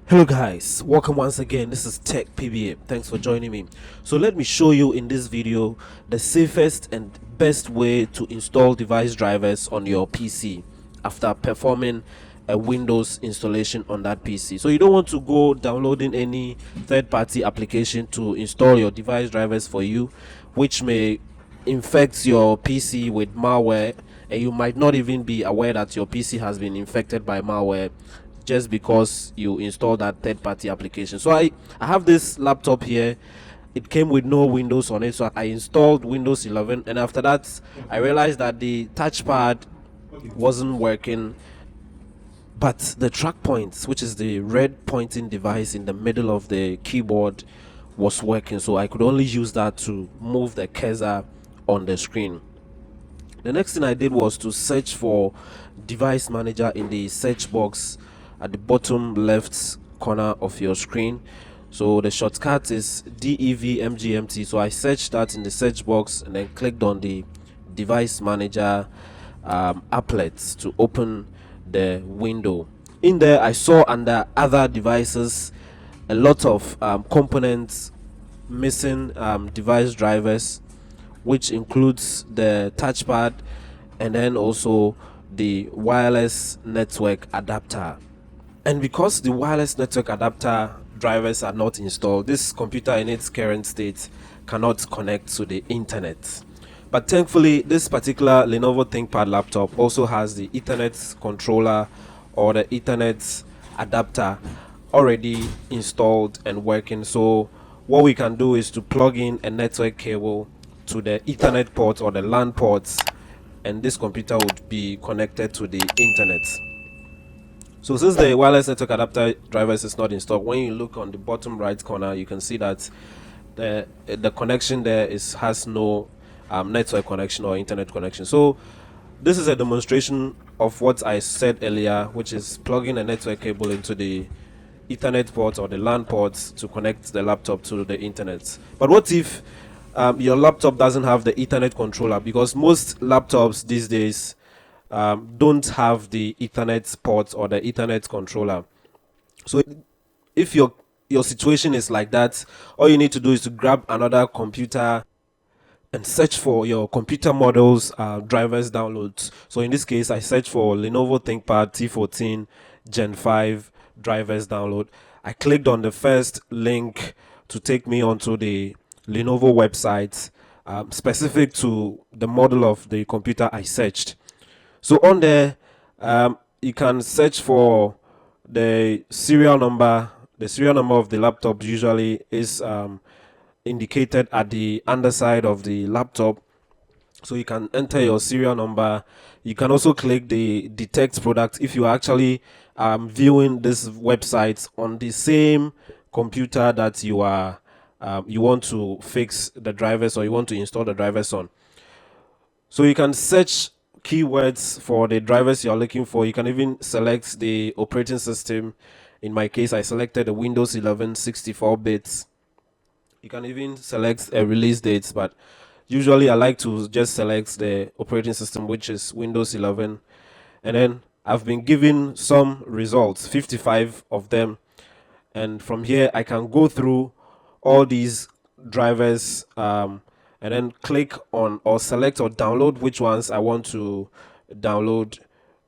Hello guys, welcome once again. This is Tech PBA. Thanks for joining me. So let me show you in this video the safest and best way to install device drivers on your PC after performing a Windows installation on that PC. So you don't want to go downloading any third-party application to install your device drivers for you, which may infect your PC with malware, and you might not even be aware that your PC has been infected by malware just because you install that third-party application. So I have this laptop here. It came with no Windows on it, so I installed Windows 11, and after that I realized that the touchpad wasn't working, but the track points, which is the red pointing device in the middle of the keyboard, was working. So I could only use that to move the cursor on the screen. The next thing I did was to search for device manager in the search box at the bottom left corner of your screen. So the shortcut is DEVMGMT. So I searched that in the search box and then clicked on the device manager applet to open the window. In there I saw under other devices a lot of components missing, device drivers, which includes the touchpad and then also the wireless network adapter. And because the wireless network adapter drivers are not installed, this computer in its current state cannot connect to the internet. But thankfully, this particular Lenovo ThinkPad laptop also has the Ethernet controller or the Ethernet adapter already installed and working. So what we can do is to plug in a network cable to the Ethernet port or the LAN ports, and this computer would be connected to the internet. So since the wireless network adapter drivers is not installed, when you look on the bottom right corner, you can see that the connection there has no network connection or internet connection. So this is a demonstration of what I said earlier, which is plugging a network cable into the Ethernet port or the LAN ports to connect the laptop to the internet. But what if your laptop doesn't have the Ethernet controller? Because most laptops these days don't have the Ethernet port or the Ethernet controller. So if your situation is like that, all you need to do is to grab another computer and search for your computer models drivers downloads. So in this case, I searched for Lenovo ThinkPad T14 Gen 5 drivers download. I clicked on the first link to take me onto the Lenovo website specific to the model of the computer I searched. So on there, you can search for the serial number. The serial number of the laptop usually is indicated at the underside of the laptop. So you can enter your serial number. You can also click the detect product if you are actually viewing this website on the same computer that you are you want to fix the drivers or you want to install the drivers on. So you can search keywords for the drivers you're looking for. You can even select the operating system. In my case, I selected the Windows 11 64 bits. You can even select a release date, but usually I like to just select the operating system, which is Windows 11. And then I've been given some results, 55 of them, and from here I can go through all these drivers and then click on or select or download which ones I want to download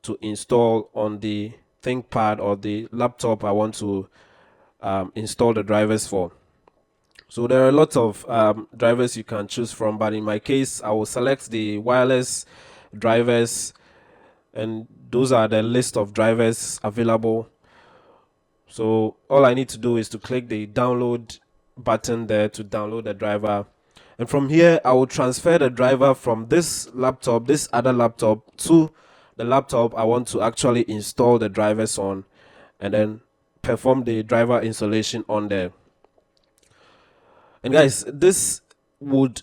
to install on the ThinkPad or the laptop I want to install the drivers for. So there are a lot of drivers you can choose from, but in my case I will select the wireless drivers, and those are the list of drivers available. So all I need to do is to click the download button there to download the driver, and from here I will transfer the driver from this other laptop to the laptop I want to actually install the drivers on, and then perform the driver installation on there. And guys, this would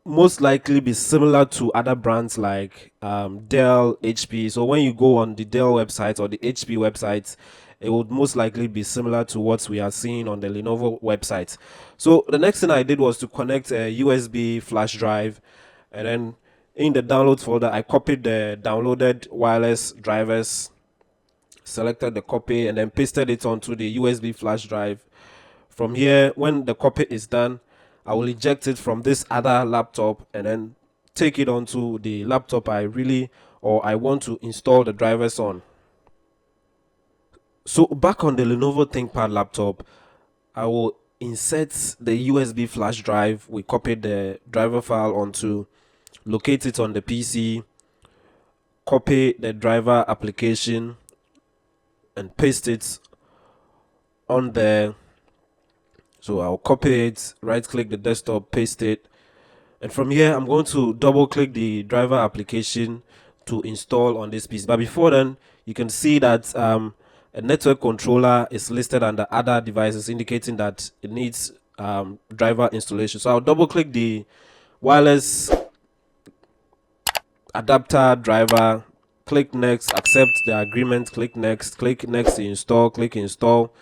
most likely be similar to other brands like Dell, HP. So when you go on the Dell website or the HP website, it would most likely be similar to what we are seeing on the Lenovo website. So the next thing I did was to connect a USB flash drive, and then in the downloads folder I copied the downloaded wireless drivers selected the copy, and then pasted it onto the USB flash drive. From here, when the copy is done, I will eject it from this other laptop and then take it onto the laptop I want to install the drivers on. So back on the Lenovo ThinkPad laptop, I will insert the USB flash drive we copied the driver file onto, locate it on the PC, copy the driver application and paste it on there. So I'll copy it, right click the desktop, paste it, and from here I'm going to double click the driver application to install on this PC. But before then, you can see that a network controller is listed under other devices, indicating that it needs driver installation. So I'll double click the wireless adapter driver, click next, accept the agreement, click next to install, click install,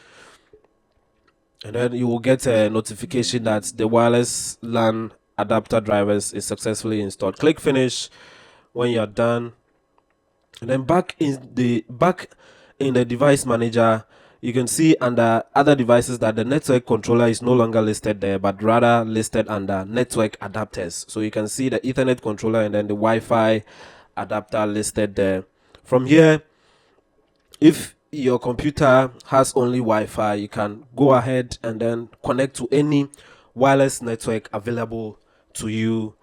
and then you will get a notification that the wireless LAN adapter drivers is successfully installed. Click finish when you're done, and then back in the device manager, you can see under other devices that the network controller is no longer listed there, but rather listed under network adapters. So you can see the Ethernet controller and then the Wi-Fi adapter listed there. From here, if your computer has only Wi-Fi, you can go ahead and then connect to any wireless network available to you.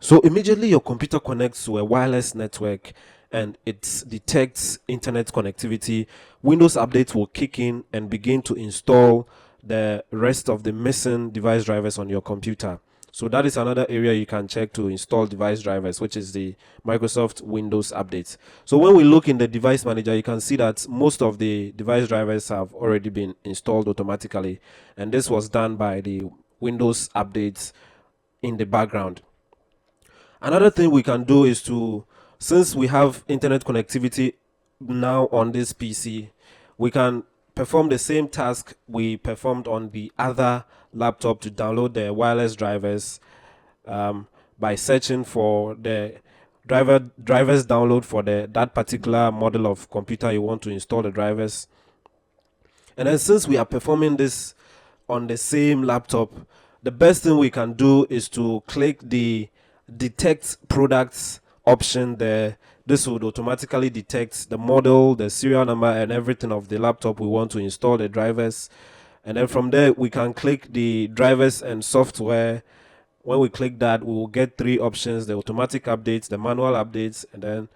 So immediately your computer connects to a wireless network and it detects internet connectivity, Windows Update will kick in and begin to install the rest of the missing device drivers on your computer. So that is another area you can check to install device drivers, which is the Microsoft Windows Update. So when we look in the device manager, you can see that most of the device drivers have already been installed automatically, and this was done by the Windows Updates in the background. Another thing we can do is to, since we have internet connectivity now on this PC, we can perform the same task we performed on the other laptop to download the wireless drivers by searching for the drivers download for that particular model of computer you want to install the drivers. And then since we are performing this on the same laptop, the best thing we can do is to click the detect products option there. This would automatically detect the model, the serial number, and everything of the laptop we want to install the drivers. And then from there, we can click the drivers and software. When we click that, we will get three options: the automatic updates, the manual updates, and then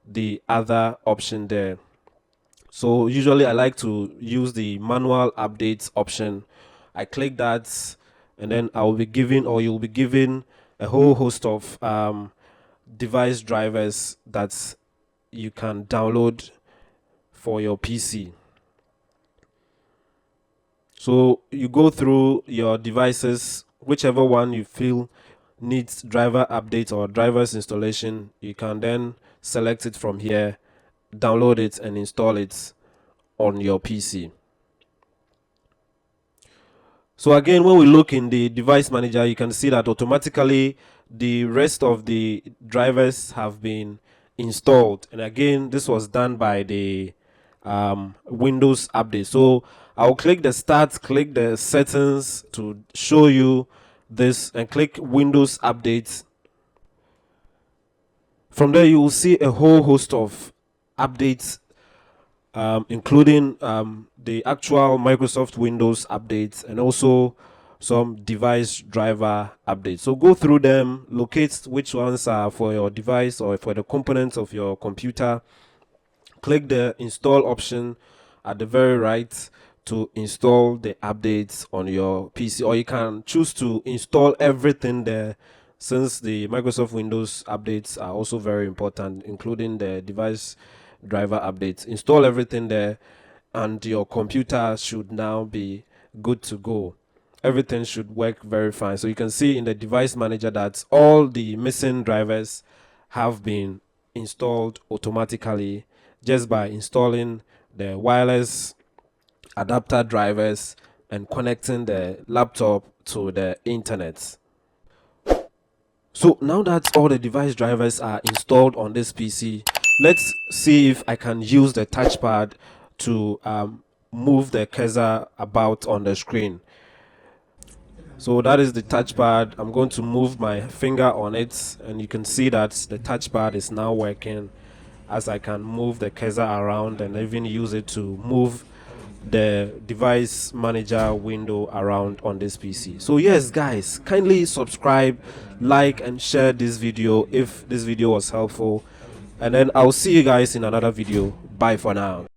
the other option there. So usually I like to use the manual updates option. I click that, and then I will be given, or you'll be given, a whole host of device drivers that you can download for your PC. So you go through your devices, whichever one you feel needs driver update or drivers installation, you can then select it from here, download it, and install it on your PC. So again, when we look in the device manager, you can see that automatically the rest of the drivers have been installed. And again, this was done by the Windows Update. So I'll click the start, click the settings to show you this, and click Windows Updates. From there, you will see a whole host of updates, including the actual Microsoft Windows updates and also some device driver updates. So go through them, locate which ones are for your device or for the components of your computer. Click the install option at the very right to install the updates on your PC, or you can choose to install everything there, since the Microsoft Windows updates are also very important, including the device driver updates. Install everything there and your computer should now be good to go. Everything should work very fine. So you can see in the device manager that all the missing drivers have been installed automatically just by installing the wireless adapter drivers and connecting the laptop to the internet. So now that all the device drivers are installed on this PC, let's see if I can use the touchpad to move the cursor about on the screen. So that is the touchpad. I'm going to move my finger on it, and you can see that the touchpad is now working, as I can move the cursor around and even use it to move the device manager window around on this PC. So yes guys, kindly subscribe, like and share this video if this video was helpful, and then I'll see you guys in another video. Bye for now.